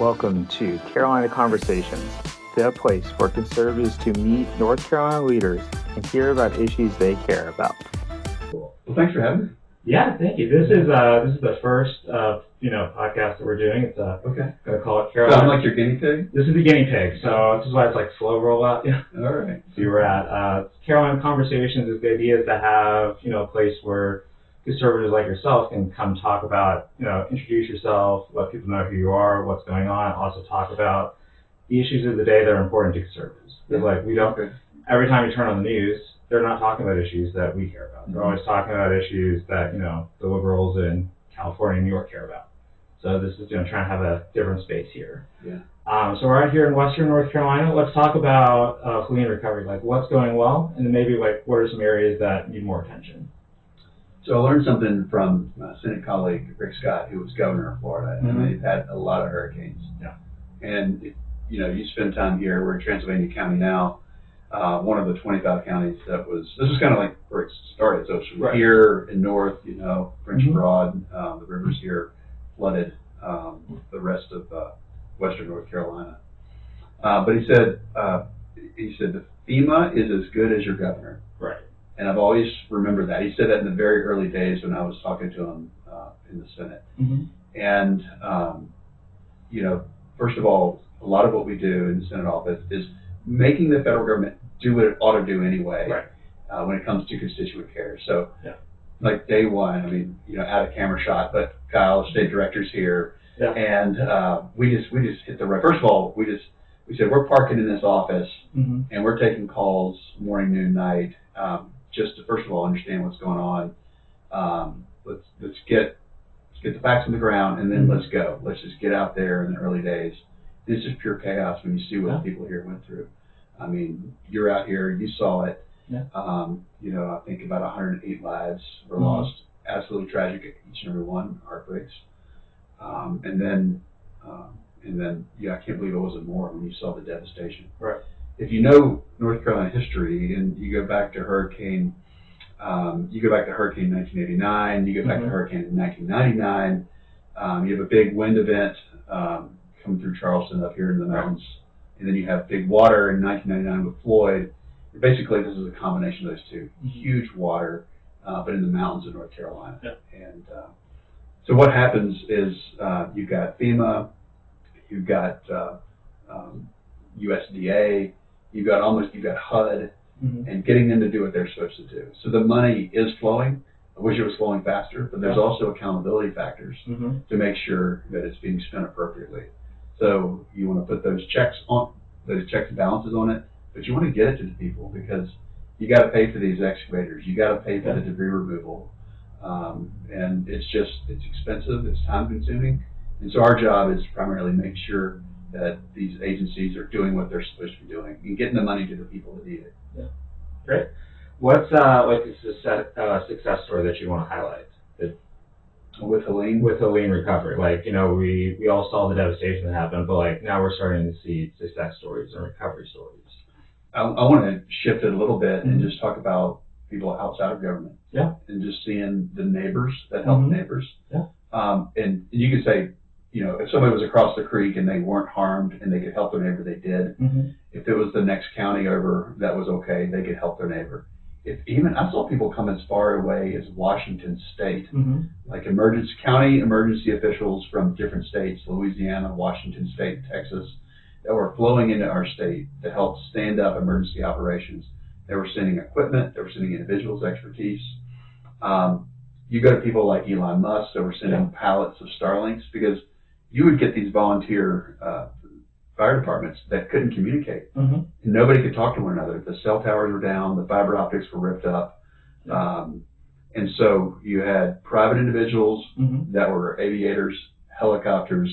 Welcome to Carolina Conversations, the place for conservatives to meet North Carolina leaders and hear about issues they care about. Cool. Well, thanks for having me. Yeah, thank you. This is the first podcast that we're doing. It's Okay. gonna call it So Carolina. I'm like your guinea pig? This is the guinea pig, so this is why it's like slow rollout. Yeah. All right. See where we're at. Carolina Conversations is the idea is to have a place where conservatives like yourself can come talk about introduce yourself, let people know who you are, what's going on, also talk about the issues of the day that are important to conservatives. Because we don't. Okay. Every time you turn on the news, they're not talking about issues that we care about. They're always talking about issues that, the liberals in California and New York care about. So this is, trying to have a different space here. Yeah. So we're out here in Western North Carolina. Let's talk about Helene recovery, like what's going well, and then maybe like what are some areas that need more attention. So I learned something from my Senate colleague, Rick Scott, who was governor of Florida, and they've had a lot of hurricanes. Yeah. And, you spend time here. We're in Transylvania County now. One of the 25 counties this was kind of like where it started. So it's from Right. here in north, French Mhm. Broad, the rivers here flooded the rest of western North Carolina. But he said the FEMA is as good as your governor. Right. And I've always remembered that. He said that in the very early days when I was talking to him in the Senate. Mm-hmm. And, first of all, a lot of what we do in the Senate office is making the federal government do what it ought to do anyway. Right. When it comes to constituent care. So, Yeah. like day one, out of camera shot, but Kyle, state director's here. Yeah. And we just hit the right. First of all, we said we're parking in this office Mm-hmm. and we're taking calls morning, noon, night, just to first of all understand what's going on. Let's get the facts on the ground, and then Mhm. let's go. Let's just get out there in the early days. It's just pure chaos when you see what the people here went through. You're out here, you saw it. Yeah. I think about 108 lives were Mhm. lost. Absolutely tragic, each and every one, heartbreaks. And then, I can't believe it wasn't more when you saw the devastation. Right. If you know North Carolina history and you go back to Hurricane 1989, you go back to Mhm. Hurricane in 1999, you have a big wind event coming through Charleston up here in the mountains, and then you have big water in 1999 with Floyd. Basically, this is a combination of those two. Huge water, but in the mountains of North Carolina. Yeah. And so what happens is you've got FEMA, you've got USDA, you've got HUD, Mm-hmm. and getting them to do what they're supposed to do. So the money is flowing. I wish it was flowing faster, but there's also accountability factors Mm-hmm. to make sure that it's being spent appropriately. So you want to put those checks and balances on it, but you want to get it to the people because you got to pay for these excavators, you got to pay for the debris removal, and it's expensive, it's time consuming, and so our job is to primarily make sure that these agencies are doing what they're supposed to be doing and getting the money to the people that need it. Great. What's like a success story that you want to highlight With Helene? with Helene recovery? Like, we all saw the devastation that happened, but like now we're starting to see success stories and recovery stories. I want to shift it a little bit and Mhm. just talk about people outside of government. Yeah. And just seeing the neighbors that help Mhm. neighbors. Yeah. And you could say, if somebody was across the creek and they weren't harmed and they could help their neighbor, they did. Mm-hmm. If it was the next county over that was okay, they could help their neighbor. I saw people come as far away as Washington State, Mm-hmm. like emergency officials from different states, Louisiana, Washington State, Texas, that were flowing into our state to help stand up emergency operations. They were sending equipment, they were sending individuals, expertise. You go to people like Elon Musk that were sending pallets of Starlinks because you would get these volunteer fire departments that couldn't communicate. Mm-hmm. And nobody could talk to one another. The cell towers were down, the fiber optics were ripped up. And so you had private individuals Mm-hmm. that were aviators, helicopters.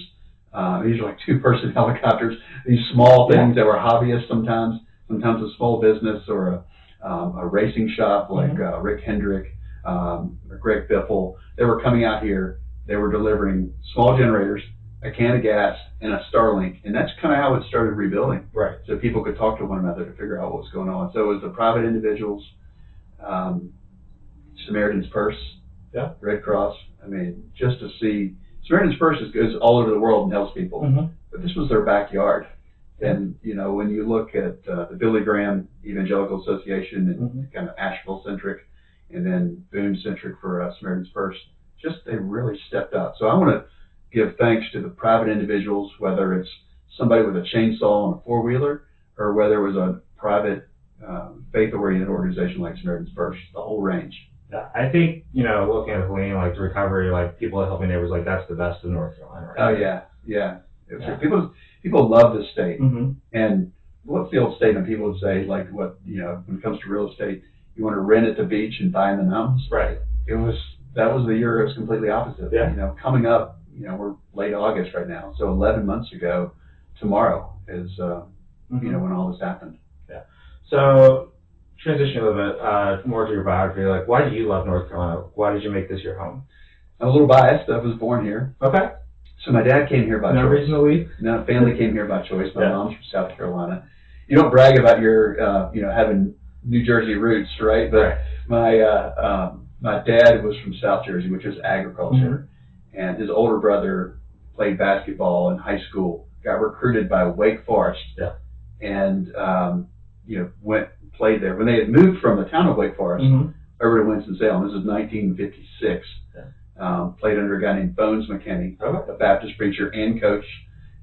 These are like two-person helicopters. These small things that were hobbyists sometimes a small business or a racing shop like Rick Hendrick or Greg Biffle. They were coming out here. They were delivering small generators, a can of gas, and a Starlink, and that's kind of how it started rebuilding. Right. So people could talk to one another to figure out what was going on. So it was the private individuals, Samaritan's Purse, Red Cross. Just to see Samaritan's Purse goes all over the world and helps people. Mm-hmm. but this was their backyard. And, you know, when you look at the Billy Graham Evangelical Association and kind of Asheville-centric, and then Boone-centric for Samaritan's Purse, just they really stepped up. So I want to give thanks to the private individuals, whether it's somebody with a chainsaw and a four-wheeler, or whether it was a private faith-oriented organization like Samaritan's Purse, the whole range. Yeah, I think, you know, looking at Helene, like the recovery, like people helping neighbors, like that's the best in North Carolina, right? Oh, yeah, yeah. People love this state. And what's the old statement people would say, like, what, you know, when it comes to real estate, you want to rent at the beach and buy in the mountains? Right. That was the year it was completely opposite. Yeah. You know, coming up, you know, we're late August right now. So 11 months ago, tomorrow is, you know, when all this happened. Yeah. So transition a little bit more to your biography. Like, why do you love North Carolina? Why did you make this your home? I'm a little biased. I was born here. Okay. So my dad came here by No choice. reason to leave? No, family came here by choice. My Yeah. mom's from South Carolina. You don't brag about your, you know, having New Jersey roots, right? But my dad was from South Jersey, which is agriculture, and his older brother played basketball in high school, got recruited by Wake Forest, and you know, played there. When they had moved from the town of Wake Forest over to Winston-Salem, this is 1956. Played under a guy named Bones McKinney, a Baptist preacher and coach.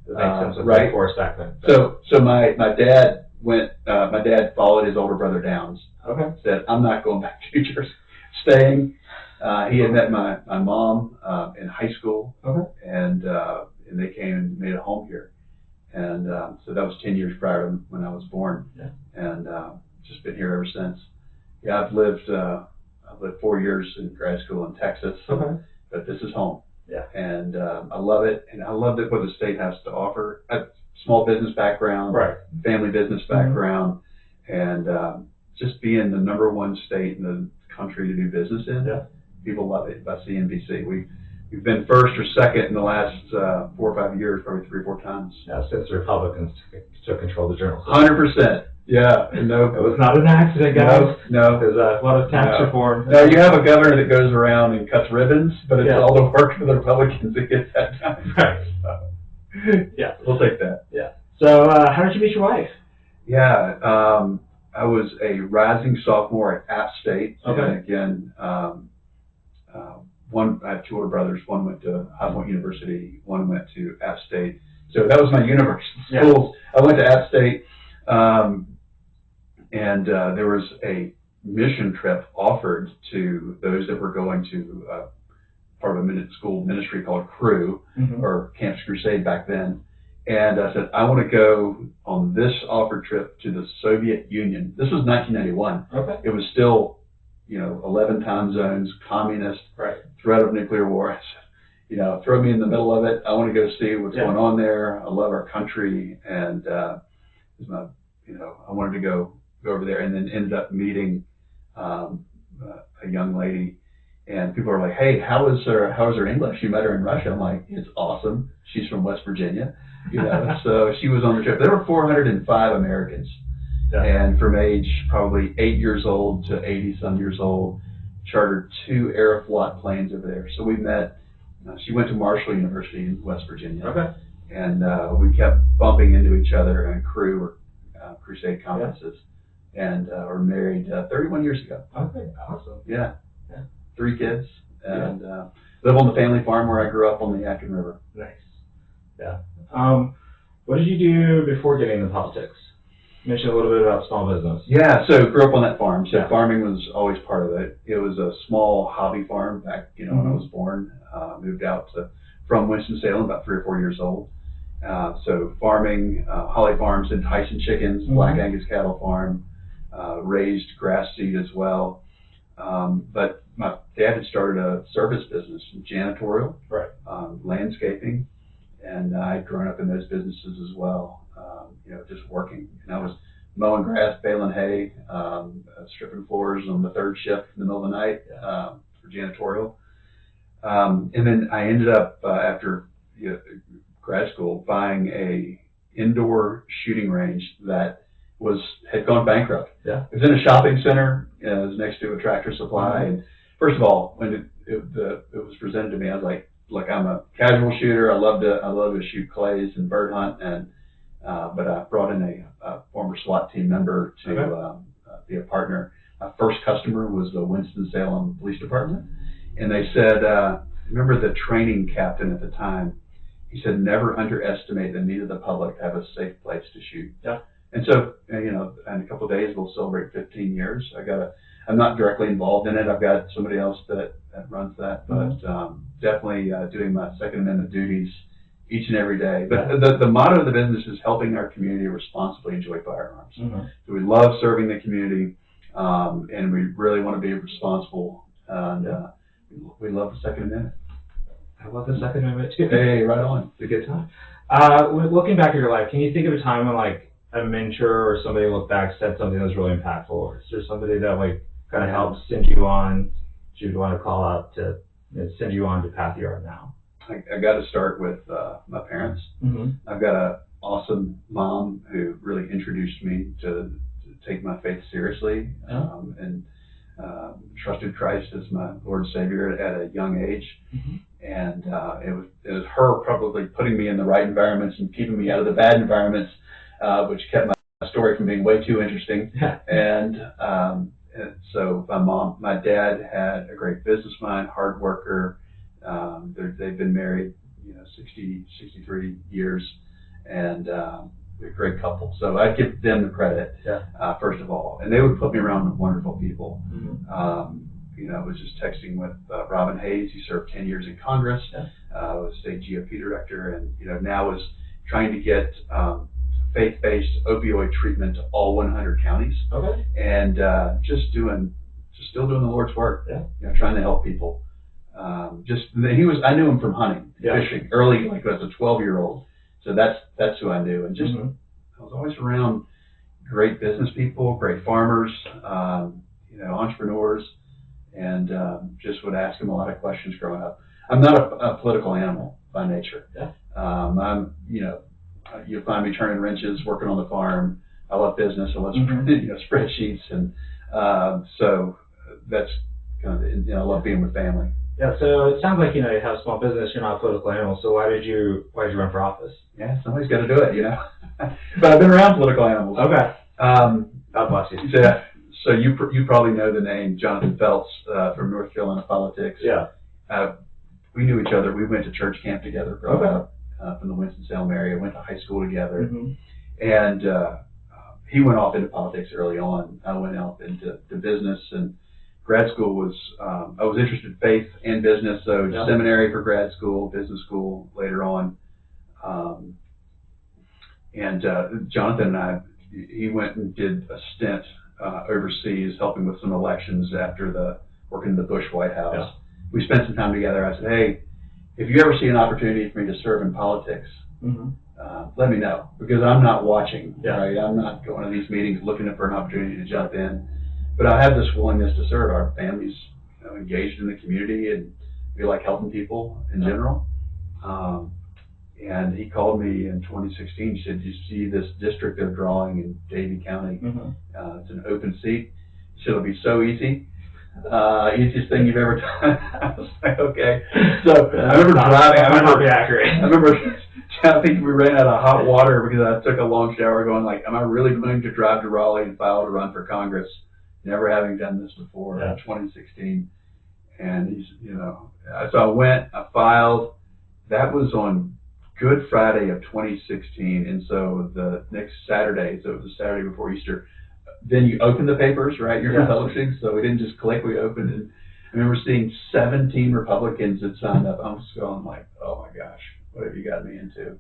That makes sense. Right. Wake Forest back then. So my dad went. My dad followed his older brother Downs. Okay. Said, I'm not going back to New Jersey. Staying. He had met my mom in high school. Okay. And they came and made a home here. And so that was 10 years prior to when I was born. Yeah. And just been here ever since. Yeah, I've lived 4 years in grad school in Texas. Okay. But this is home. Yeah. And I love it. And I love what the state has to offer. I have small business background, family business background, and just being the #1 state in the country to do business in. Yeah. People love it by CNBC. We've been first or second in the last 4 or 5 years, probably 3 or 4 times. Yeah, since the Republicans took control of the journal. 100%. Yeah. And no, it was not an accident, guys. No. There's a lot of tax reform. No, you have a governor that goes around and cuts ribbons, but it's all the work of the Republicans that gets that done. Right. Yeah. We'll take that. Yeah. So how did you meet your wife? Yeah. I was a rising sophomore at App State. Okay. And again, I have 2 older brothers. One went to High Point University. One went to App State. So that was my universe. Schools. I went to App State, and there was a mission trip offered to those that were going to part of a school ministry called Cru, or Campus Crusade back then. And I said, I want to go on this offered trip to the Soviet Union. This was 1991. Okay. It was still, 11 time zones, communist, threat of nuclear war. I said, throw me in the middle of it. I want to go see what's going on there. I love our country. And, I wanted to go over there, and then ended up meeting, a young lady. And people are like, hey, how is her English? You met her in Russia. I'm like, it's awesome. She's from West Virginia. So she was on the trip. There were 405 Americans. Yeah. And from age probably 8 years old to 80-some years old, chartered 2 Aeroflot planes over there. So we met. She went to Marshall University in West Virginia. Okay. And we kept bumping into each other in Cru or Crusade conferences. Yeah. And we're married 31 years ago. Okay, awesome. Yeah. 3 kids. And live on the family farm where I grew up on the Yadkin River. Nice. Yeah. What did you do before getting into politics? You mentioned a little bit about small business. Yeah, so grew up on that farm. So farming was always part of it. It was a small hobby farm back, when I was born. Moved out from Winston-Salem about 3 or 4 years old. So farming, Holly Farms and Tyson Chickens, Black Angus Cattle Farm, raised grass seed as well. But my dad had started a service business, janitorial, landscaping, and I'd grown up in those businesses as well, just working. And I was mowing grass, baling hay, stripping floors on the 3rd shift in the middle of the night for janitorial. And then I ended up, after grad school, buying a indoor shooting range that had gone bankrupt. Yeah. It was in a shopping center. It was next to a Tractor Supply. And first of all, when it was presented to me, I was like, like I'm a casual shooter. I love to shoot clays and bird hunt, and but I brought in a former SWAT team member to be a partner. My first customer was the Winston-Salem Police Department, and they said, remember the training captain at the time? He said, never underestimate the need of the public to have a safe place to shoot. Yeah. And so, in a couple of days, we'll celebrate 15 years. I'm not directly involved in it. I've got somebody else that runs that, but definitely doing my Second Amendment duties each and every day. But the motto of the business is helping our community responsibly enjoy firearms. Mm-hmm. So we love serving the community, and we really want to be responsible. And we love the Second Amendment. I love the Second Amendment too. Hey, right on. It's a good time. Looking back at your life, can you think of a time when like a mentor or somebody looked back said something that was really impactful? Or is there somebody that like kind of helped send you on, you'd want to call out to send you on the path you are now? I got to start with my parents. Mm-hmm. I've got an awesome mom who really introduced me to take my faith seriously, and trusted Christ as my Lord and Savior at a young age. Mm-hmm. And it was her probably putting me in the right environments and keeping me out of the bad environments, which kept my story from being way too interesting. And so my dad had a great business mind, hard worker. They've been married, 63 years, and they're a great couple. So I'd give them the credit, first of all. And they would put me around wonderful people. Mm-hmm. I was just texting with Robin Hayes. He served 10 years in Congress, was state GOP director, and now is trying to get faith-based opioid treatment to all 100 counties. Okay. And still doing the Lord's work. Yeah. Trying to help people. I knew him from hunting, fishing, early, like as a 12-year-old. So that's who I knew, and just I was always around great business people, great farmers, entrepreneurs. And just would ask him a lot of questions growing up. I'm not a political animal by nature. Yeah. You'll find me turning wrenches, working on the farm. I love business. I love spreadsheets, and so that's kind of I love being with family. Yeah. So it sounds like you have a small business. You're not a political animal. So why did you run for office? Yeah, somebody's got to do it, But I've been around political animals. Okay. God bless you. Yeah. So you probably know the name Jonathan Phelps from North Carolina politics. Yeah. We knew each other. We went to church camp together growing up from the Winston-Salem area. Went to high school together. Mm-hmm. And he went off into politics early on. I went out into business, and grad school was, I was interested in faith and business. So seminary for grad school, business school later on. Jonathan and I, he went and did a stint overseas, helping with some elections after working in the Bush White House. Yeah. We spent some time together. I said, hey, if you ever see an opportunity for me to serve in politics, let me know, because I'm not watching, right? I'm not going to these meetings looking for an opportunity to jump in, but I have this willingness to serve. Our family's engaged in the community, and we like helping people in general. And he called me in 2016. He said, "You see this district they're drawing in Davie County? It's an open seat." He said, "It'll be so easy. Easiest thing you've ever done." I was like, okay. So I remember driving. I think we ran out of hot water because I took a long shower going like, am I really going to drive to Raleigh and file to run for Congress, never having done this before in 2016. And he's, so I went, I filed. That was on Good Friday of 2016, and so the next Saturday, so it was the Saturday before Easter, then you open the papers, right? You're publishing, so we didn't just click, we opened it. I remember seeing 17 Republicans had signed up. I'm just going like, oh my gosh, what have you got me into?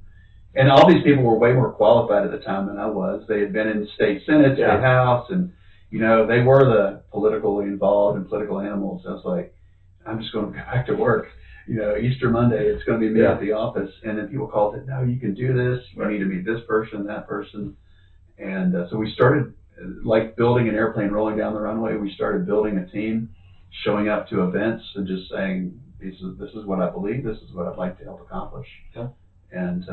And all these people were way more qualified at the time than I was. They had been in state Senate, state House, and they were the politically involved and political animals. I was like, I'm just going to go back to work. Easter Monday, it's going to be me at the office. And then people called it, no, you can do this. You need to meet this person, that person. And so we started, like building an airplane rolling down the runway, we started building a team, showing up to events and just saying, this is what I believe, this is what I'd like to help accomplish. Yeah. And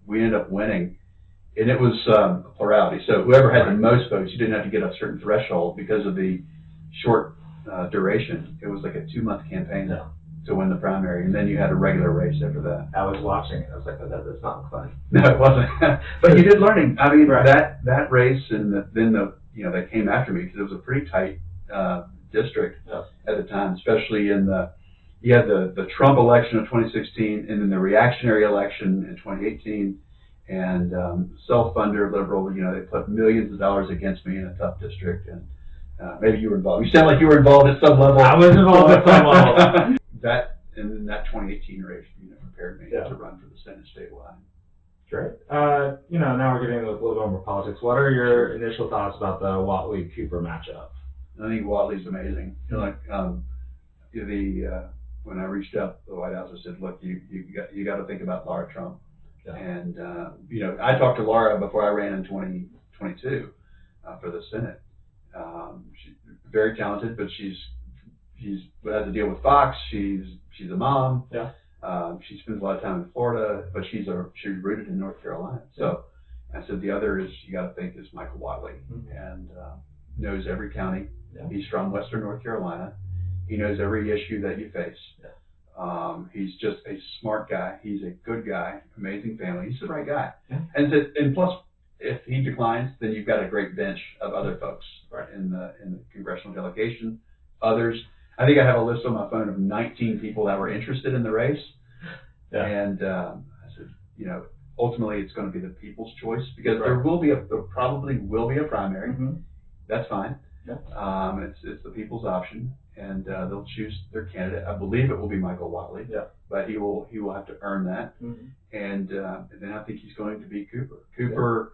we ended up winning. And it was a plurality. So whoever had the most votes, you didn't have to get a certain threshold because of the short duration. It was like a 2-month campaign. Yeah. to win the primary, and then you had a regular race after that. I was watching it. I was like, oh, that does not look fun. No, it wasn't. But you did learning. I mean, Right. that race and then they came after me because it was a pretty tight district at the time, especially you had the Trump election of 2016, and then the reactionary election in 2018, and self-funder liberal. They put millions of dollars against me in a tough district, and maybe you were involved. You sound like you were involved at some level. I was involved at some level. That 2018 race, prepared me to run for the Senate statewide. Great. Now we're getting a little bit more politics. What are your initial thoughts about the Whatley-Cooper matchup? I think Whatley's amazing. When I reached out to the White House, I said, look, you got to think about Laura Trump. Yeah. And I talked to Laura before I ran in 2022 for the Senate. She's very talented, but she's had to deal with Fox. She's a mom. Yeah. She spends a lot of time in Florida, but she's rooted in North Carolina. So I said the other is you got to think is Michael Whatley, and knows every county. Yeah. He's from Western North Carolina. He knows every issue that you face. Yeah. He's just a smart guy. He's a good guy. Amazing family. He's the right guy. Yeah. And plus, if he declines, then you've got a great bench of other folks in the congressional delegation. Others. I think I have a list on my phone of 19 people that were interested in the race. Yeah. And I said, ultimately it's going to be the people's choice because there probably will be a primary. Mm-hmm. That's fine. Yeah. It's the people's option, and they'll choose their candidate. I believe it will be Michael Whatley. Yeah. But he will have to earn that. Mm-hmm. And then I think he's going to be Cooper. Cooper.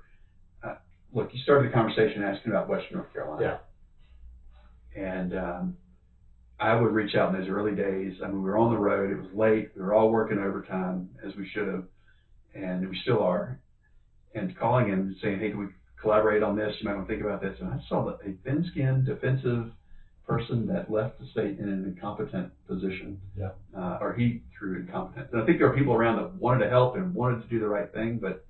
Yeah. Look, you started the conversation asking about Western North Carolina. Yeah. And I would reach out in those early days. I mean, we were on the road. It was late. We were all working overtime, as we should have, and we still are. And calling him and saying, hey, can we collaborate on this? You might want to think about this. And I saw a thin-skinned, defensive person that left the state in an incompetent position. Yeah. Or he threw incompetence. And I think there were people around that wanted to help and wanted to do the right thing, but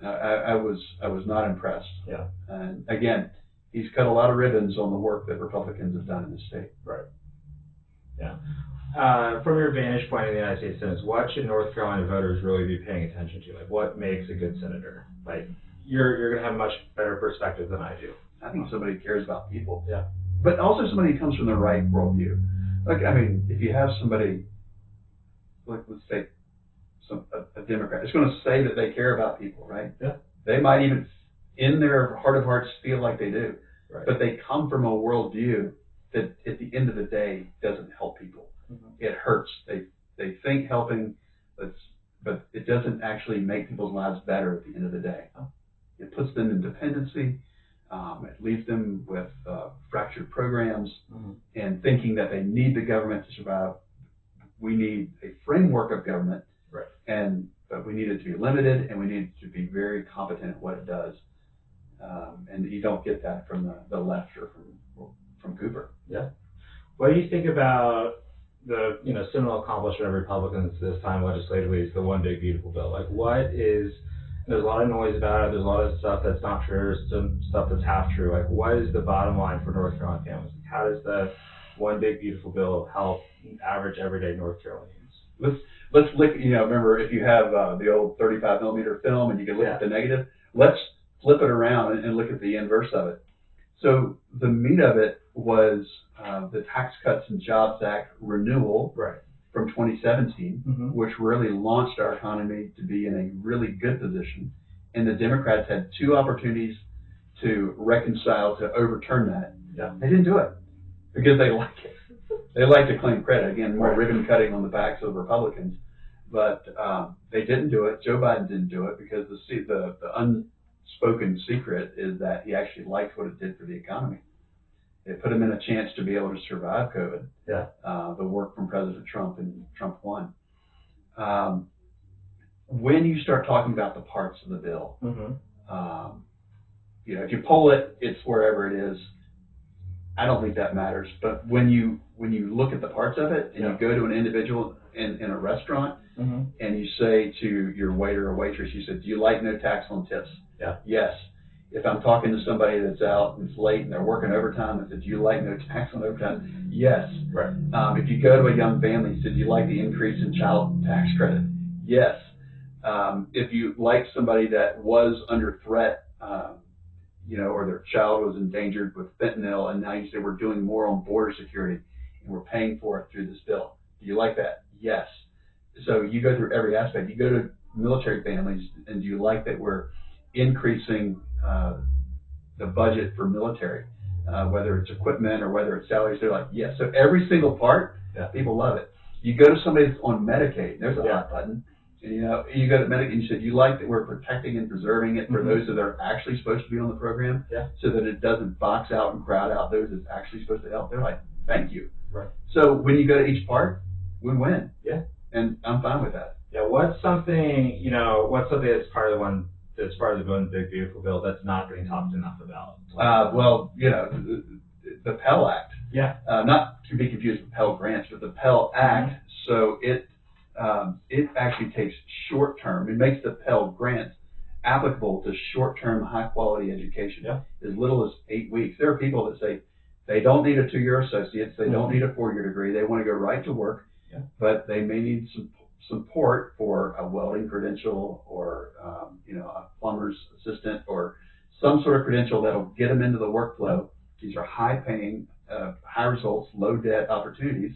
I was not impressed. Yeah. And again, he's cut a lot of ribbons on the work that Republicans have done in the state. Right. Yeah. From your vantage point in the United States Senate, what should North Carolina voters really be paying attention to? Like, what makes a good senator? Like, you're going to have a much better perspective than I do. I think somebody who cares about people. Yeah. But also somebody who comes from the right worldview. Like, I mean, if you have somebody, like, let's say, a Democrat, it's going to say that they care about people, right? Yeah. They might even, in their heart of hearts, feel like they do. Right. But they come from a worldview that, at the end of the day, doesn't help people. Mm-hmm. It hurts. They think helping, but it doesn't actually make people's lives better at the end of the day. Oh. It puts them in dependency. It leaves them with fractured programs and thinking that they need the government to survive. We need a framework of government, right? But we need it to be limited, and we need it to be very competent at what it does. And you don't get that from the left or from Cooper. Yeah. What do you think about the seminal accomplishment of Republicans this time legislatively is the One Big Beautiful Bill? Like, there's a lot of noise about it. There's a lot of stuff that's not true, some stuff that's half true. Like, what is the bottom line for North Carolina families? How does the One Big Beautiful Bill help average everyday North Carolinians? Let's look. Remember, if you have the old 35 millimeter film and you can look at the negative, let's flip it around and look at the inverse of it. So the meat of it was the Tax Cuts and Jobs Act renewal from 2017, which really launched our economy to be in a really good position. And the Democrats had two opportunities to reconcile, to overturn that. Yeah. They didn't do it because they like it. They like to claim credit. Again, more ribbon cutting on the backs of Republicans. But they didn't do it. Joe Biden didn't do it because the unspoken secret is that he actually liked what it did for the economy. It put him in a chance to be able to survive COVID. Yeah. The work from President Trump, and Trump won. When you start talking about the parts of the bill, if you poll it, it's wherever it is. I don't think that matters. But when you look at the parts of it and you go to an individual in a restaurant and you say to your waiter or waitress, you said, "Do you like no tax on tips?" Yeah. Yes. If I'm talking to somebody that's out and it's late and they're working overtime, I said, do you like no tax on overtime? Yes. Right. If you go to a young family, you said, do you like the increase in child tax credit? Yes. If you like somebody that was under threat, or their child was endangered with fentanyl, and now you say we're doing more on border security and we're paying for it through this bill. Do you like that? Yes. So you go through every aspect. You go to military families, and do you like that we're increasing the budget for military, whether it's equipment or whether it's salaries? They're like, yes. So every single part, people love it. You go to somebody that's on Medicaid, there's a hot button. And, you go to Medicaid and you said, you like that we're protecting and preserving it for those that are actually supposed to be on the program, so that it doesn't box out and crowd out those that's actually supposed to help. They're like, thank you. Right. So when you go to each part, win-win. Yeah. And I'm fine with that. Yeah. What's something that's part of the One Big Beautiful Bill that's not getting talked enough about? The Pell Act. Yeah. Not to be confused with Pell Grants, but the Pell Act. So it actually takes short-term. It makes the Pell Grant applicable to short-term, high-quality education. As little as 8 weeks. There are people that say they don't need a 2-year associate's, they don't need a 4-year degree, they want to go right to work, but they may need some support for a welding credential or a plumber's assistant or some sort of credential that'll get them into the workflow. These are high-paying, high results, low-debt opportunities.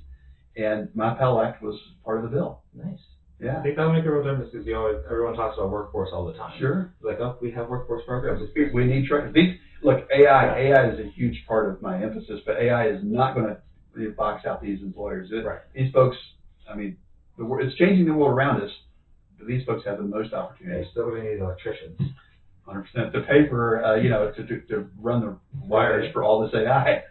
And my Pell Act was part of the bill. Nice. Yeah. I think that'll make a real difference because everyone talks about workforce all the time. Sure. Like, we have workforce programs. We need look, AI is a huge part of my emphasis, but AI is not going to box out these employers. These folks, it's changing the world around us, but these folks have the most opportunities. They still need electricians. 100% to pay for, to run the wires for all this AI.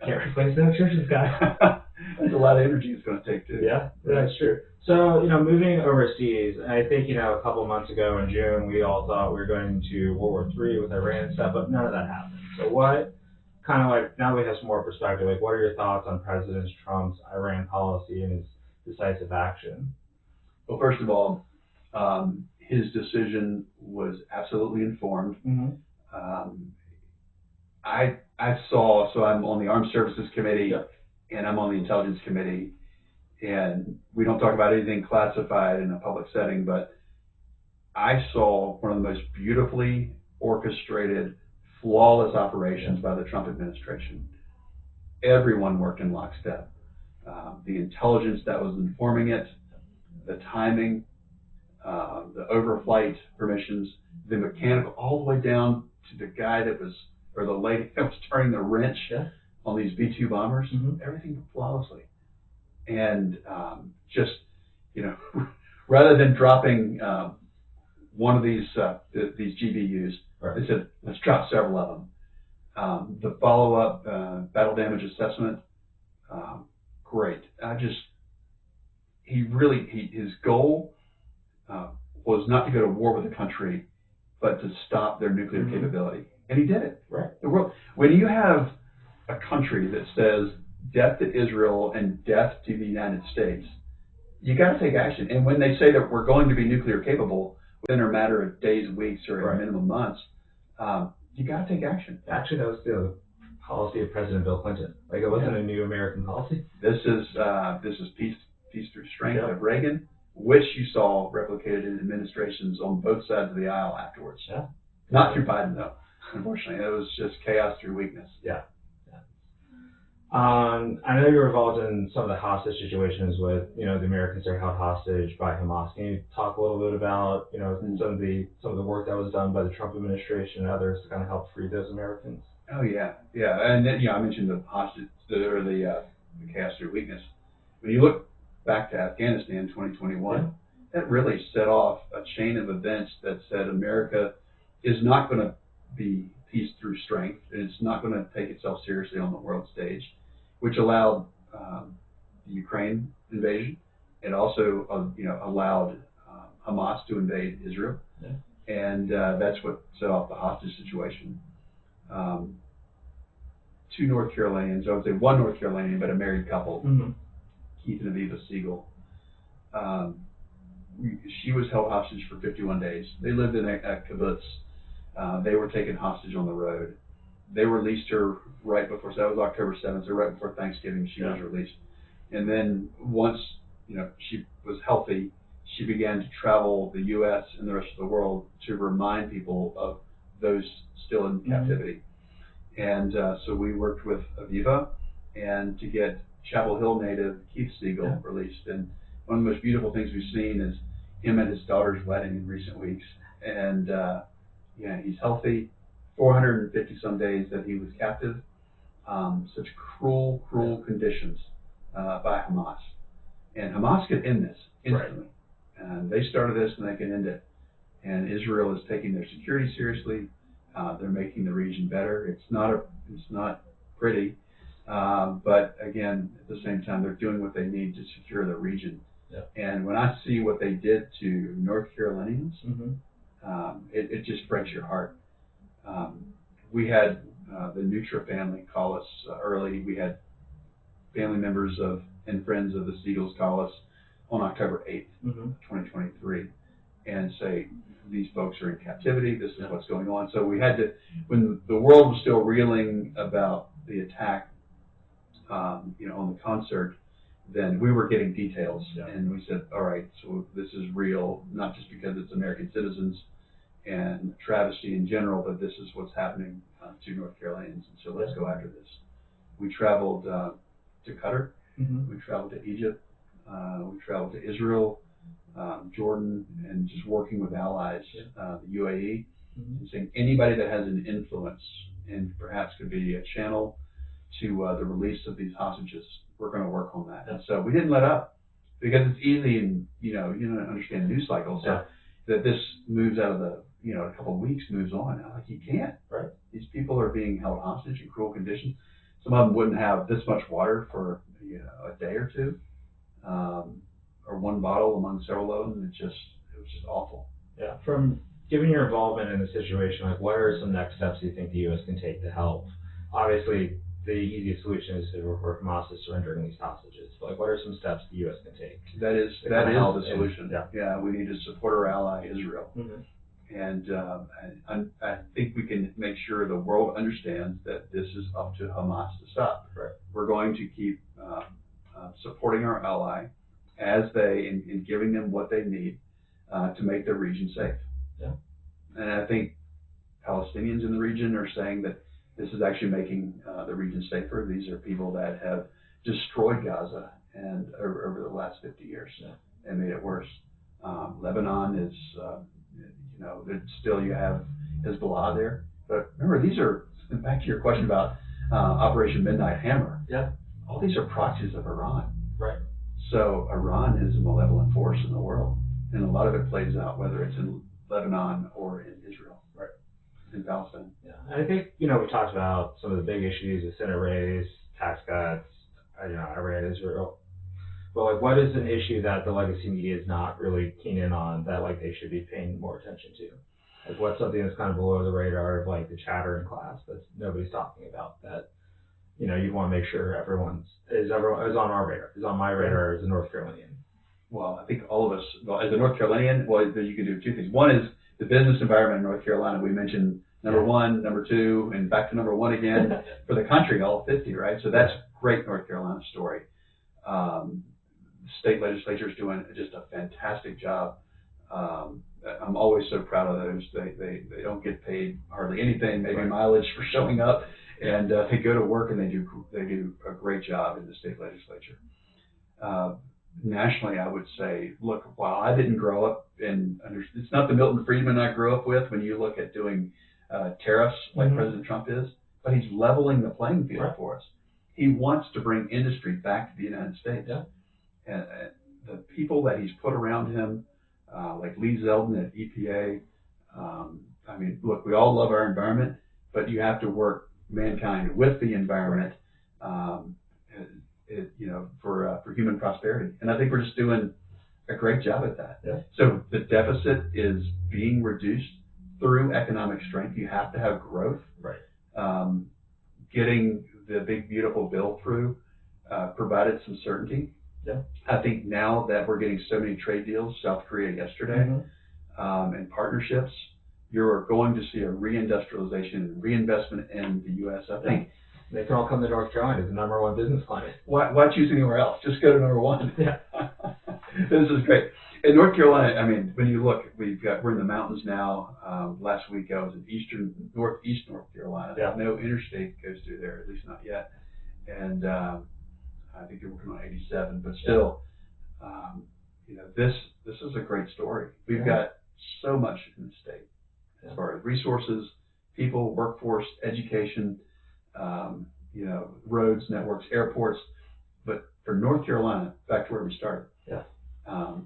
Can't replace the electricians guy. That's a lot of energy it's going to take too. Yeah, that's true. So, moving overseas, I think, a couple months ago in June, we all thought we were going to World War III with Iran and stuff, but none of that happened. So what, now that we have some more perspective, what are your thoughts on President Trump's Iran policy and his decisive action? Well, first of all, his decision was absolutely informed. I'm on the Armed Services Committee, and I'm on the Intelligence Committee, and we don't talk about anything classified in a public setting, but I saw one of the most beautifully orchestrated, flawless operations by the Trump administration. Everyone worked in lockstep. The intelligence that was informing it, the timing, the overflight permissions, the mechanical, all the way down to the guy or the lady that was turning the wrench on these B-2 bombers, everything flawlessly. And rather than dropping one of these GBUs, they said, let's drop several of them. The follow-up battle damage assessment, great. His goal was not to go to war with the country, but to stop their nuclear capability. And he did it. Right. When you have a country that says death to Israel and death to the United States, you got to take action. And when they say that we're going to be nuclear capable within a matter of days, weeks, or a minimum months, you got to take action. Actually, that was the policy of President Bill Clinton. It wasn't a new American policy. This is peace through strength of Reagan, which you saw replicated in administrations on both sides of the aisle afterwards. Yeah. Not through Biden, though. Unfortunately, it was just chaos through weakness. Yeah. I know you're involved in some of the hostage situations with, the Americans that are held hostage by Hamas. Can you talk a little bit about, some of the work that was done by the Trump administration and others to kind of help free those Americans? Oh yeah. And then, I mentioned the hostage or the chaos through weakness. When you look back to Afghanistan 2021, that really set off a chain of events that said America is not going to be peace through strength, and it's not going to take itself seriously on the world stage, which allowed the Ukraine invasion. It also, allowed Hamas to invade Israel, and that's what set off the hostage situation. 2 North Carolinians, I would say 1 North Carolinian, but a married couple, Keith and Aviva Siegel. She was held hostage for 51 days. They lived in a kibbutz They were taken hostage on the road. They released her right before, so that was October 7th, so right before Thanksgiving she was released. And then once, she was healthy, she began to travel the U.S. and the rest of the world to remind people of those still in captivity. And so we worked with Aviva and to get Chapel Hill native Keith Siegel released. And one of the most beautiful things we've seen is him at his daughter's wedding in recent weeks. And he's healthy. 450 some days that he was captive. Such cruel conditions by Hamas. And Hamas could end this instantly. And they started this and they can end it. And Israel is taking their security seriously. They're making the region better. It's not pretty, but again, at the same time, they're doing what they need to secure the region. And when I see what they did to North Carolinians, it just breaks your heart. We had the Nutra family call us early. We had family members and friends of the Siegels call us on October 8th, 2023, and say, these folks are in captivity, this is what's going on. So we had to, when the world was still reeling about the attack, on the concert, then we were getting details. And we said, all right, so this is real, not just because it's American citizens and travesty in general, but this is what's happening to North Carolinians. And so let's go after this. We traveled to Qatar, we traveled to Egypt, we traveled to Israel, Jordan, and just working with allies, the UAE, and saying anybody that has an influence and perhaps could be a channel to the release of these hostages, we're going to work on that. And so we didn't let up because it's easy, and you don't understand news cycles, so that this moves out of the, a couple of weeks moves on. And I'm like, you can't. These people are being held hostage in cruel conditions. Some of them wouldn't have this much water for a day or two. Or one bottle among several of them. It was just awful. From given your involvement in the situation, like what are some next steps you think the U.S. can take to help? Obviously, the easiest solution is for Hamas is surrendering these hostages. But what are some steps the U.S. can take? That is the solution. We need to support our ally Israel, and I think we can make sure the world understands that this is up to Hamas to stop. We're going to keep supporting our ally as in giving them what they need to make their region safe. And I think Palestinians in the region are saying that this is actually making the region safer. These are people that have destroyed Gaza and over the last 50 years and made it worse. Lebanon is, still you have Hezbollah there. But remember, these are, back to your question about Operation Midnight Hammer. All these are proxies of Iran. So Iran is a malevolent force in the world, and a lot of it plays out whether it's in Lebanon or in Israel, in Palestine. And I think we talked about some of the big issues: the Senate raise, tax cuts, Iran, Israel. But what is an issue that the legacy media is not really keen in on that they should be paying more attention to? What's something that's kind of below the radar of the chatter in class that nobody's talking about that you want to make sure everyone is on our radar, is on my radar as a North Carolinian? Well, I think all of us, as a North Carolinian, you can do two things. One is the business environment in North Carolina. We mentioned number one, number two, and back to number one again for the country, all 50, right? So that's great North Carolina story. State legislature is doing just a fantastic job. I'm always so proud of those. They don't get paid hardly anything, maybe mileage for showing up, and they go to work and they do a great job in the state legislature. Nationally, I would say, look, while I didn't grow up it's not the Milton Friedman I grew up with when you look at doing tariffs like President Trump is, but he's leveling the playing field for us. He wants to bring industry back to the United States. And the people that he's put around him, like Lee Zeldin at EPA, look, we all love our environment, but you have to work mankind with the environment, for human prosperity. And I think we're just doing a great job at that. So the deficit is being reduced through economic strength. You have to have growth. Getting the big, beautiful bill through provided some certainty. I think now that we're getting so many trade deals, South Korea yesterday, and partnerships, you're going to see a reindustrialization, reinvestment in the U.S. I think. They can all come to North Carolina. It's the #1 business climate. Why choose anywhere else? Just go to #1. Yeah. This is great. In North Carolina, I mean, when you look, we're in the mountains now. Last week I was in northeast North Carolina. Yeah. No interstate goes through there, at least not yet. And I think they're working on 87, but still, this is a great story. We've got so much in the state as far as resources, people, workforce, education, roads, networks, airports. But for North Carolina, back to where we started. Yeah.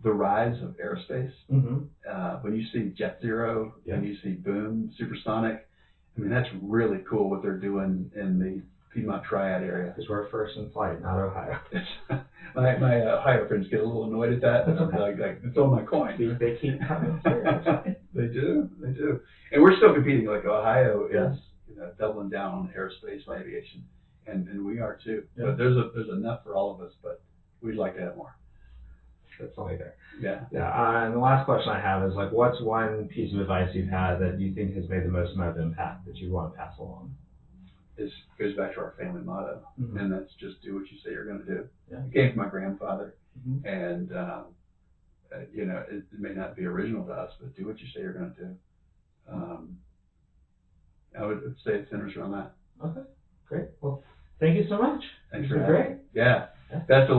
The rise of aerospace. Mm-hmm. When you see Jet Zero, when you see Boom, Supersonic, I mean, that's really cool what they're doing in the Piedmont Triad area. Because we're first in flight, not Ohio. my Ohio friends get a little annoyed at that. It's like it's on my coin. They keep coming here. They do. And we're still competing. Like Ohio is doubling down on aerospace aviation, and we are too. Yeah. But there's enough for all of us, but we'd like to have more. That's only there. Yeah. Yeah. And the last question I have is what's one piece of advice you've had that you think has made the most amount of impact that you want to pass along? It goes back to our family motto, and that's just do what you say you're going to do. Yeah. It came from my grandfather, and it may not be original to us, but do what you say you're going to do. I would say it centers around that. Okay, great. Well, thank you so much. Thanks It's for been having great. me. Yeah. Best of